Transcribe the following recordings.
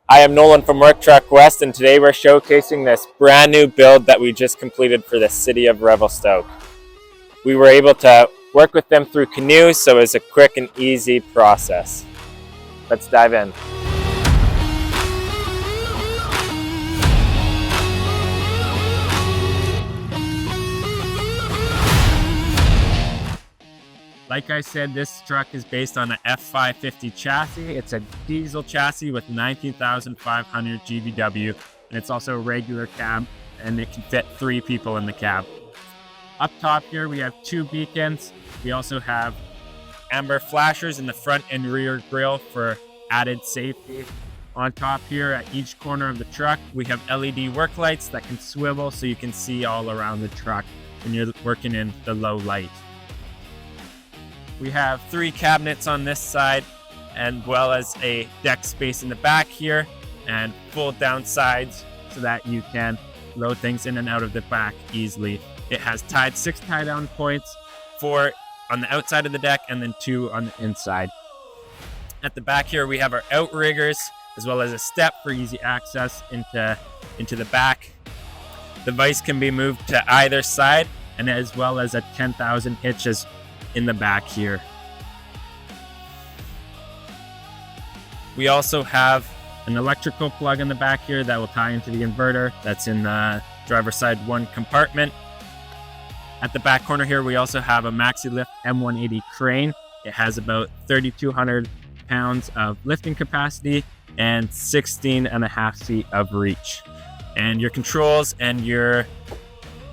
I am Nolan from WorkTruckWest, and today we're showcasing this brand new build that we just completed for the City of Revelstoke. We were able to work with them through canoes, so it was a quick and easy process. Let's dive in. Like I said, this truck is based on an F550 chassis. It's a diesel chassis with 19,500 GVW, and it's also a regular cab, and it can fit 3 people in the cab. Up top here, we have 2 beacons. We also have amber flashers in the front and rear grille for added safety. On top here, at each corner of the truck, we have LED work lights that can swivel so you can see all around the truck when you're working in the low light. We have 3 cabinets on this side, as well as a deck space in the back here, and fold down sides so that you can load things in and out of the back easily. It has 6 tie down points, 4 on the outside of the deck and then 2 on the inside. At the back here, we have our outriggers, as well as a step for easy access into the back. The vise can be moved to either side, and as well as a 10,000 hitches in the back here. We also have an electrical plug in the back here that will tie into the inverter that's in the driver's side 1 compartment. At the back corner here, we also have a MaxiLift M180 crane. It has about 3,200 pounds of lifting capacity and 16.5 feet of reach. And your controls and your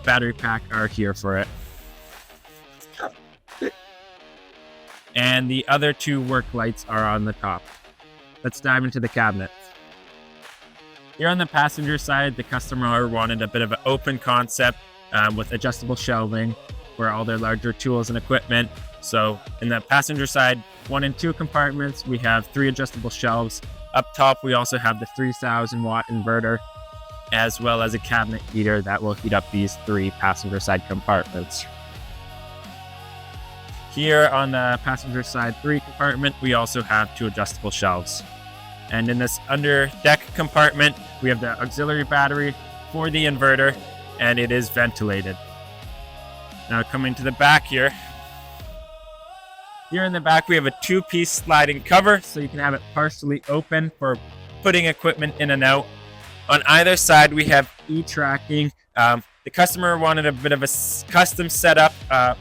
battery pack are here for it. And the other 2 work lights are on the top. Let's dive into the cabinets. Here on the passenger side, the customer wanted a bit of an open concept with adjustable shelving for all their larger tools and equipment. So in the passenger side, 1 and 2 compartments, we have 3 adjustable shelves. Up top, we also have the 3,000 watt inverter, as well as a cabinet heater that will heat up these 3 passenger side compartments. Here on the passenger side 3 compartment, we also have 2 adjustable shelves. And in this under deck compartment, we have the auxiliary battery for the inverter, and it is ventilated. Now coming to the back here. Here in the back, we have a 2-piece sliding cover, so you can have it partially open for putting equipment in and out. On either side, we have e-tracking. The customer wanted a bit of a custom setup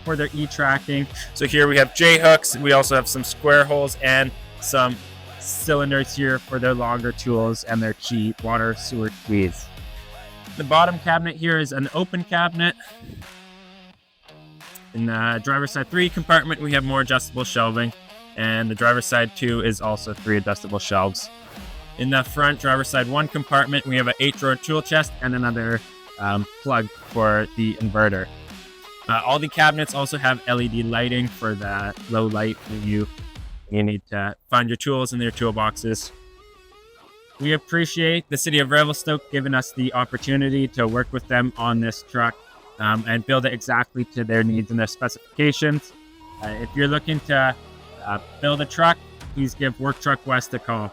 for their e-tracking. So here we have J-hooks. We also have some square holes and some cylinders here for their longer tools and their water sewer keys. The bottom cabinet here is an open cabinet. In the driver's side 3 compartment, we have more adjustable shelving. And the driver's side 2 is also 3 adjustable shelves. In the front driver's side 1 compartment, we have an 8-drawer tool chest and another plug for the inverter. All the cabinets also have LED lighting for the low light when you need to find your tools in their toolboxes. We appreciate the City of Revelstoke giving us the opportunity to work with them on this truck and build it exactly to their needs and their specifications. If you're looking to build a truck, please give WorkTruckWest a call.